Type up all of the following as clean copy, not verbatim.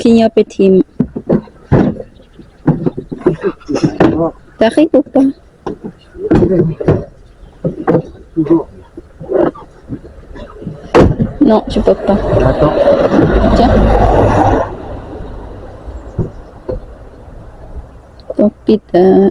ขี้เหนียวไปทิมแต่ขี้ปุ๊บปะNo, je peux pas. Attends. Tiens. Donc, pita.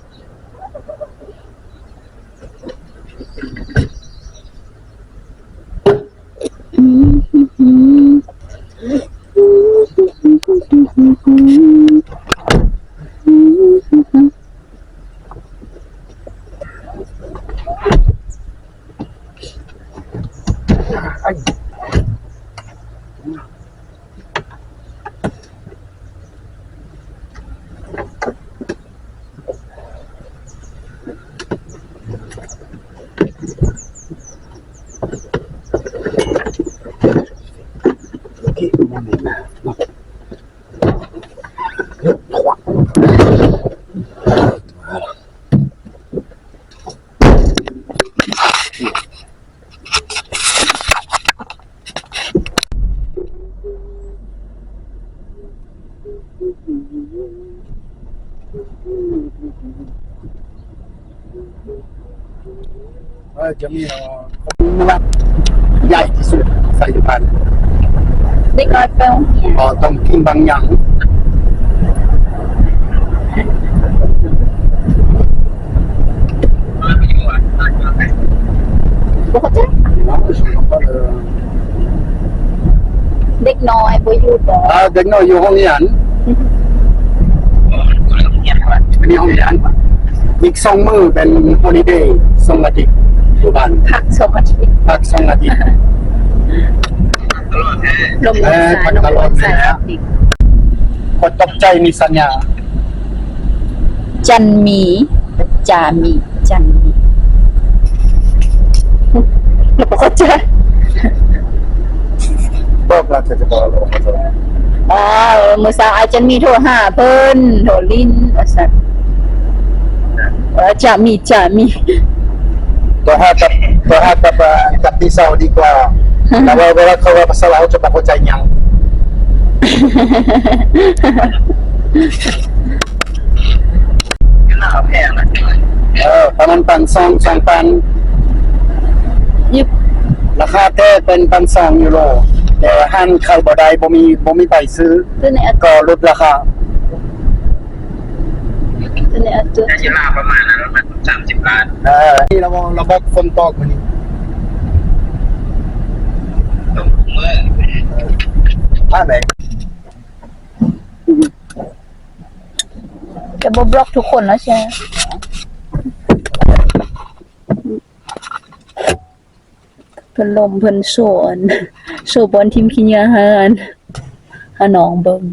Ok, mon même. Voilà.จะมีวัดใหญ่ที่สุดสายพันธุ์ Des grappins. ก็ต้องกินบางอย่าง Pourquoi ça? Non, je ne vois pas le... Des noix et bouilloux. เด็กน้อยอยู่ห้องเรียนมีห้องเรียนอีก2 มื้อเป็นฮอลิเดย์2 อาทิตย์อยู่บ้าน ผักสองอาทิตย์ พัก2 อาทิตย์ ลมรักษาลมรักษาอีก ก็ตกใจมีสัญญา จันมีจามีจันมีเราบอกเขาใจ บอกว่าจะบอกเราก็จะ มื้อเช้าอาจารย์มีโทรหาเพิ่นโทรลิ้นว่าซั่นจามีตัวหากับที่เศร้าดีกว่าแต่ว่าเวลาเขาว่าภาษาลาวจะบอกเข้าใจยังประมาณ1,200 ปัน ยิบ ราคาแท้เป็น1,200 ยูโรแต่ห้านเข้าบ่ได้บ่มีไปซื้อ ตัวนี้ ก็ลดราคา ตัวนี้ตัว แต่ที่ลาประมาณนั้นมัน30 ล้าน นี่ระบบฝนตกมันนี่ ตรงเมื่อ ไหน จะบ่บล็อกทุกคนแล้วใช่ไหมเพิ่นลมเพิ่นโซนโซบอลทีมขี้เหนียวหาน้องเบิ่ง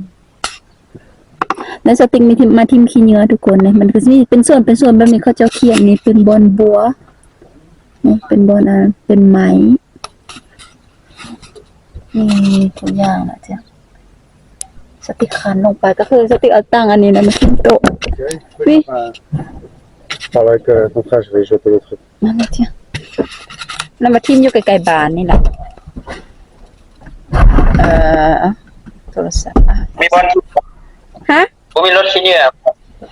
ในสติงมีทีมมาทีมขี้เหนียวทุกคนเนี่ยมันก็สิมีเป็นส่วนแบบนี้เขาเจ้าเขียนนี่เป็นบอลบัวนี่เป็นบอลเป็นไม้นี่ทุกอย่างนะจ๊ะสติกคันลงไปก็คือสติกเอาตั้งอันนี้นะมาขึ้นโต๊ะ Oui. Parle avec ton frère, je vais jeter le truc. นั่นจ้ะแล้วมาทิมอยู่ไกลๆบ้านนี่แหละโทรศัพท์มีบอล ฮะ บ่มีรถขี้เหงื่อ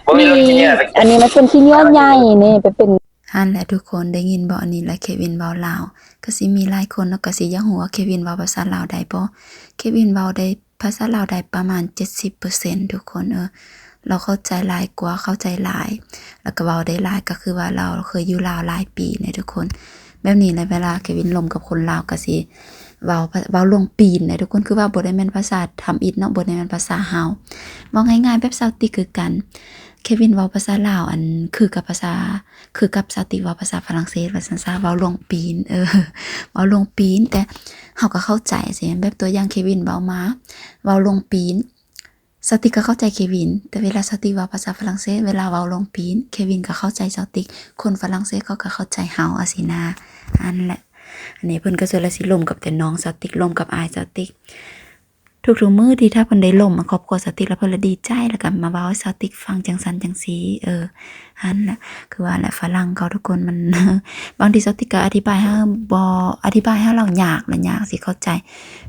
บ่มีรถขี้เหงื่อ อันนี้มันเป็นขี้เหนียวใหญ่นี่ไปเป็น ฮั่นแหละทุกคนได้ยินบ่อันนี้แหละเควินเว้าลาวก็สิมีหลายคนเนาะก็สิอยากฮู้ว่าเควินเว้าภาษาลาวได้บ่เควินเว้าได้ภาษาลาวได้ประมาณ 70% ทุกคนเราเข้าใจหลายกว่าเข้าใจหลายแล้วก็เว้าได้หลายก็คือว่าเราเคยอยู่ลาวหลายปีเนี่ยทุกคนแบบนี้แหละเวลาเควินลมกับคนลาวก็สิเว้าลงปีนเนี่ยทุกคนคือว่าบ่ได้แม่นภาษาทำอิฐเนาะบ่ได้แม่นภาษาเฮาเว้าง่ายๆแบบเซาติคือกันเควินเว้าภาษาลาวอันคือกับเซาติเว้าภาษาฝรั่งเศสว่าซั่นซะเว้าลงปีนเว้าลงปีนแต่เฮาก็เข้าใจสิแบบตัวอย่างเควินเว้ามาเว้าลงปีนสติกก็เข้าใจเควินแต่เวลาสติเว้าภาษาฝรั่งเศสเวลาเว้าลงปีนเควินก็เข้าใจสติกคนฝรั่งเศสเขาก็เข้าใจเฮาอะสินะอันแหละอันนี้เพิ่นก็สิละสิลมกับแต่น้องสติกลมกับอายสติก ทุกๆมื้อที่ถ้าเพิ่นได้ล่มครอบครัวสติกแล้วเพิ่นละดีใจแล้วก็มาเว้าให้สติกฟังจังซั่นจังซี้หันแหละคือว่าแหละฝรั่งเขาทุกคนมัน บางทีสติกก็อธิบายให้บ่อธิบายให้เรายากและยากสิเข้าใจ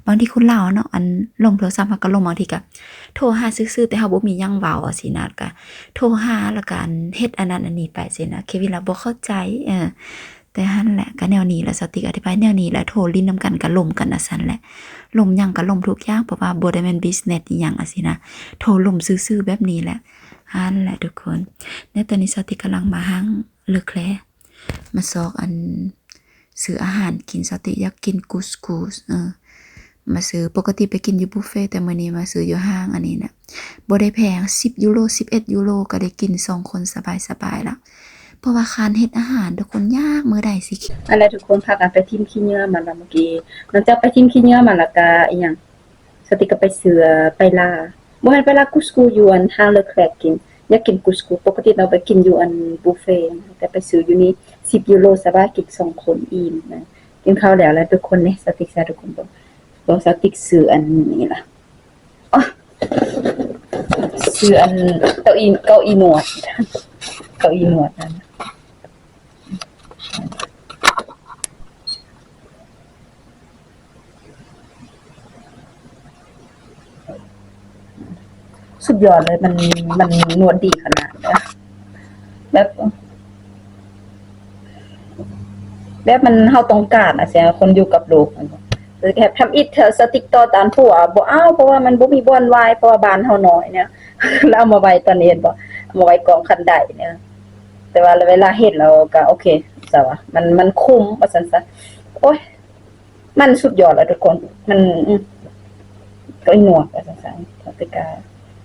บางทีคนลาวเนาะอันล่มโทรศัพท์มันก็ล่มบางทีก็โทรหาซื่อๆแต่เฮาบ่มีหยังเว้าสินะก็โทรหาแล้วก็เฮ็ดอันนั้นอันนี้ไปสินะเควินล่ะบ่เข้าใจแต่หั่นแหละก็แนวนี้แหละสติกอธิบายแนวนี้แหละโทรลิ้นนำกันก็ล่มกันซั่นแหละล่มหยังก็ล่มทุกอย่างเพราะว่าบ่ได้แม่นบิสเนสอีหยังสินะโทรล่มซื่อๆแบบนี้แหละหั่นแหละทุกคนในตอนนี้สติกกำลังมาหังเลือกแคลมาซอกอันซื้ออาหารกินสติอยากกินกุสกุสมาซื้อปกติไปกินอยู่บุฟเฟ่แต่มื้อนี้มาซื้ออยู่ห้างอันนี้นะบ่ได้แพง10 ยูโร11 ยูโรก็ได้กิน2คนสบายๆแล้วเพราะว่าคานเฮ็ดอาหารทุกคนยากมื้อใดสิอะไรทุกคนพากันไปทิมขี้เหงื่อมาแล้วเมื่อกี้หลังจากไปทิมขี้เหงื่อมาแล้วก็อีหยังสติก็ไปเสือไปลาบ่แม่นไปลากุสกูอยู่อันห้างเลิกแคลกกินอยากกินกุสกูปกติเราไปกินอยู่อันบุฟเฟ่แต่ไปซื้ออยู่นี่10 ยูโรสบายกิน2คนอิ่มนะกินข้าวแล้วทุกคนนี่สติซะทุกคนบ่สติซื้ออันนี้ล่ะอ๋อซื้ออันเก้าอี้นวดนั่นสุดยอดเลยมันนวดดีขนาดแบบมันเฮาต้องการเสียคนอยู่กับโลกแค่ทำอิฐสติ๊กต่อตามผัวบ่เอาเพราะว่ามันบ่มีบ่อนวายเพราะว่าบ้านเฮาน้อยเนี่ย แล้วเอามาไว้ตอนนี้บ่เอามาไว้กองคันไดเนี่ยแต่ว่าเวลาเฮ็ดเราก็โอเคซะว่ามันคุ้มว่าซั่นซะโอ๊ยมันสุดยอดแล้วทุกคนมันก็อีหนวดว่าซั่นซะแต่ก็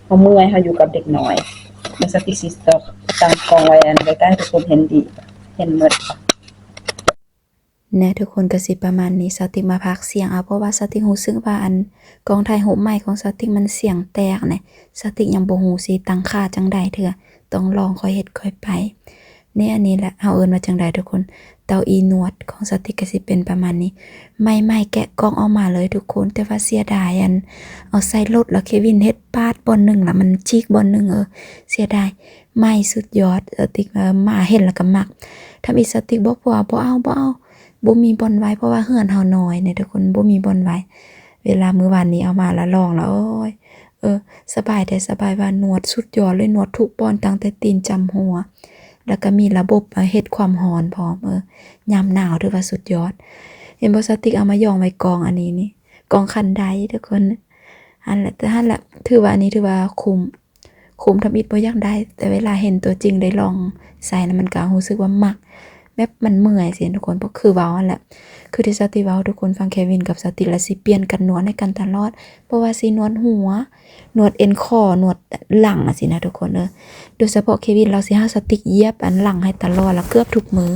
เฮาเมื่อยเฮาอยู่กับเด็กน้อยมันสติ๊กสิสต็อกตั้งกองไว้อันใกล้ๆทุกคนเห็นดีเห็นหมดทุกคนก็สิประมาณนี้สติกมาพักเสียงเอาเพราะว่าสติกรู้สึกว่าอันกองถ่ายรูปใหม่ของสติกมันเสียงแตกนะสติกยังบ่ฮู้สิตั้งค่าจังใดเถื่อต้องลองค่อยเฮ็ดค่อยไปอันนี้แหละเฮาเอิ้นว่าจังใดทุกคนเตาอีนวดของสติกก็สิเป็นประมาณนี้ไม่แกะกล่องออกมาเลยทุกคนแต่ว่าเสียดายอันเอาใส่รถแล้วเควินเฮ็ดปาดบอนนึงแล้วมันจิกบอนนึงเสียดายไม่สุดยอดสติกมาเห็นแล้วก็มักถ้ามีสติกบอกว่าบ่เอาบ่มีบอนไว้เพราะว่าเฮือนเฮาน้อยเนี่ยทุกคนบ่มีบอนไว้เวลามื้อวานนี้เอามาแล้วลองแล้วโอ้ยสบายแต่สบายว่านวดสุดยอดเลยนวดทุกบอนตั้งแต่ตีนจำหัวแล้วก็มีระบบเฮ็ดความร้อนพร้อมยามหนาวถือว่าสุดยอดเห็นบ่สติกเอามายองไว้กองอันนี้นี่กองคันไดทุกคนอันแหละถือว่าอันนี้ถือว่าคุ้มทำอิฐบ่อยากได้แต่เวลาเห็นตัวจริงได้ลองใส่แล้วมันก็รู้สึกว่ามักแบบมันเมื่อยสิทุกคนเพราะคือเว้านั่นแหละคือที่สติเว้าทุกคนฟังเควินกับสติละสิเปลี่ยนกันนวดให้กันตลอดเพราะว่าสินวดหัวนวดเอ็นคอนวดหลังสินะทุกคนโดยเฉพาะเควินเราสิหาสติกเย็บอันหลังให้ตลอดแล้วเกือบทุกมื้อ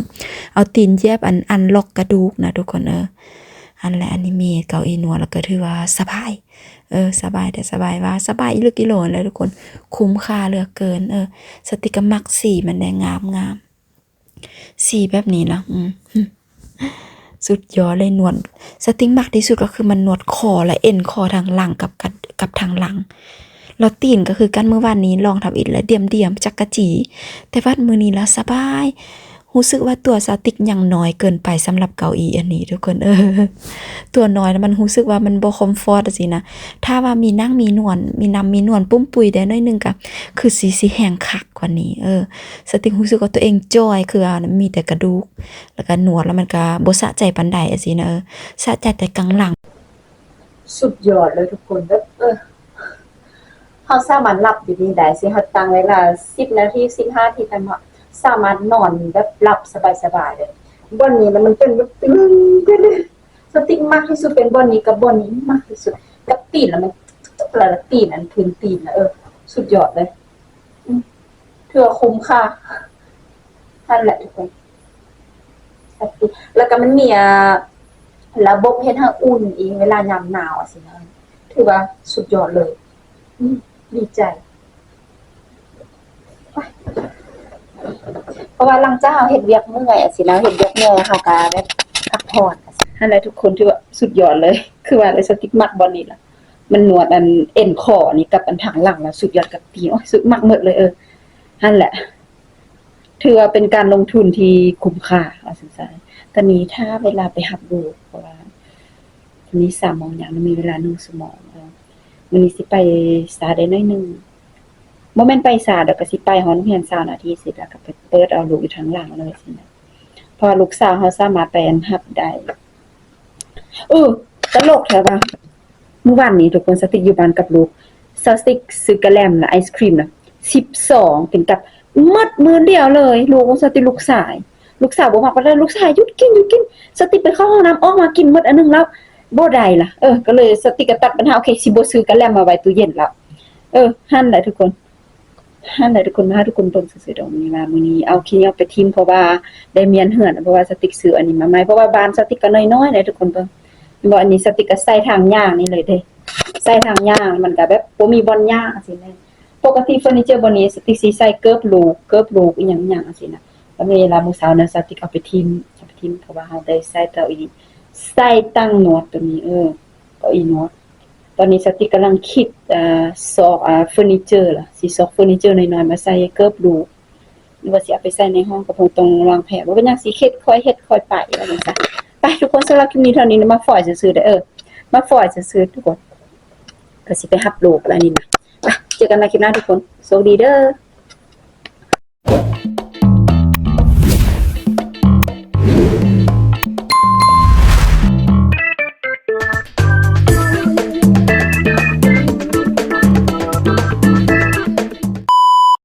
เอาตีนเย็บอันล็อกกระดูกนะทุกคนอันและอันนี้มีเก้าอี้นวดแล้วก็ถือว่าสบายสบายแต่สบายว่าสบายอีหรือกิโลเลยทุกคนคุ้มค่าเหลือเกินสติกมักสีมันได้งามสีแบบนี้นะสุดยอดเลยนวดสติกมักที่สุดก็คือมันนวดคอและเอ็นคอทางหลังกับทางหลังแล้วตีนก็คือกันเมื่อวานนี้ลองทำอีกแล้วเดี่ยมจักกะจีแต่ว่ามื้อนี้แล้วสบายรู้สึกว่าตัวสติกยังน้อยเกินไปสำหรับเก้าอี้อันนี้ทุกคนตัวน้อยแล้วมันรู้สึกว่ามันบ่คอมฟอร์ตสินะถ้าว่ามีนั่งมีนวลมีนวลปุ้มปุยได้น้อยนึงก็คือสิแห้งคักกว่านี้สติกรู้สึกว่าตัวเองจอยคือมีแต่กระดูกแล้วก็นวดแล้วมันก็บ่สะใจปานใดสินะสะใจแต่กลางหลังสุดยอดเลยทุกคนแบบเฮาสามารถหลับอยู่นี่ได้สิเฮาตั้งเวลา10 นาที15 นาทีไปมาสามารถนอนแบบหลับสบายๆเลยบ่อนนี้มันเป็นแบบตึงสติกมากที่สุดเป็นบ่อนนี้กับบ่อนนี้มากที่สุดกับตีนแล้วมันละตีนอันพื้นตีนนะสุดยอดเลยถือว่าคุ้มค่านั่นแหละทุกคนแล้วก็มันมีระบบเฮ็ดให้อุ่นอีกเวลายามหนาวสินะถือว่าสุดยอดเลยดีใจเพราะว่าหลังจากเฮ็ดเวียกเมื่อยสินะเฮ็ดเวียกเมื่อยเฮาก็แบบพักผ่อนนั่นแหละทุกคนที่ว่าสุดยอดเลยคือว่าเลยสติกมักบ่นี่ล่ะ มันนวดอันเอ็นคอนี่กับอันทางหลังแล้วสุดยอดกับตีโอ้ยสุดมากหมดเลยนั่นแหละถือว่าเป็นการลงทุนที่คุ้มค่าเอาสิซ่าตอนนี้ถ้าเวลาไปหับลูกเพราะว่าตอนนี้3 โมงอย่างมีเวลา1 ชั่วโมงมื้อนี้สิไปสาได้น้อยนึงบ่แม่นไปสาดอกก็สิไปฮอดโรงเรียน20 นาทีสิแล้วก็ไปเปิดเอาลูกอยู่ทางหลังเลยสินะพอลูกสาวเฮาสามารถไปอันหับได้ตลกแท้ว่าเมื่อวานนี้ทุกคนสติกอยู่บ้านกับลูกสติกซื้อกะแลมและไอศครีมน่ะ12เป็นกับหมดมื้อเดียวเลยลูกสติกลูกสาวบ่มักว่าลูกชายหยุดกินสติกไปเข้าห้องน้ำออกมากินหมดอันนึงแล้วบ่ได้ล่ะก็เลยสติกก็ตัดปัญหาโอเคสิบ่ซื้อกะแลมมาไว้ตู้เย็นแล้วหั่นแหละทุกคนมาทุกคนเบิ่งซื่อๆดอกนี้ว่ามื้อนี้เอาขี้เหนียวไปทิ่มเพราะว่าได้เมียนเหือนเพราะว่าสติกซื้ออันนี้มาใหม่เพราะว่าบ้านสติกก็น้อยๆนะทุกคนเบิ่งบ่อันนี้สติกก็ใส่ทางย่างนี่เลยเด้ใส่ทางย่างมันก็แบบบ่มีบ่อนย่างจังซี่แม่ปกติเฟอร์นิเจอร์บ่นี้สติกสิใส่เกิบลูกอีหยังๆจังซี่นะแล้วเวลามื้อเช้านั้นสติกเอาไปทิ่มเพราะว่าเฮาได้ใส่เก้าอี้ใส่ตั้งหนวดตัวนี้เก้าอี้หนวดตอนนี้สติกกำลังคิดซอกเฟอร์นิเจอร์ล่ะสิซอกเฟอร์นิเจอร์น้อยๆมาใส่เกิบลูกหรือว่าสิเอาไปใส่ในห้องก็คงต้องวางแผนว่าเป็นจังสิค่อยไปว่าจังซั่นไปทุกคนสำหรับคลิปนี้เท่านี้มาฝอยซื่อๆเด้อมาฝอยซื่อๆทุกคนก็สิไปรับลูกแล้วนี่นะไปเจอกันใหม่คลิปหน้าทุกคนสวัสดีเด้อ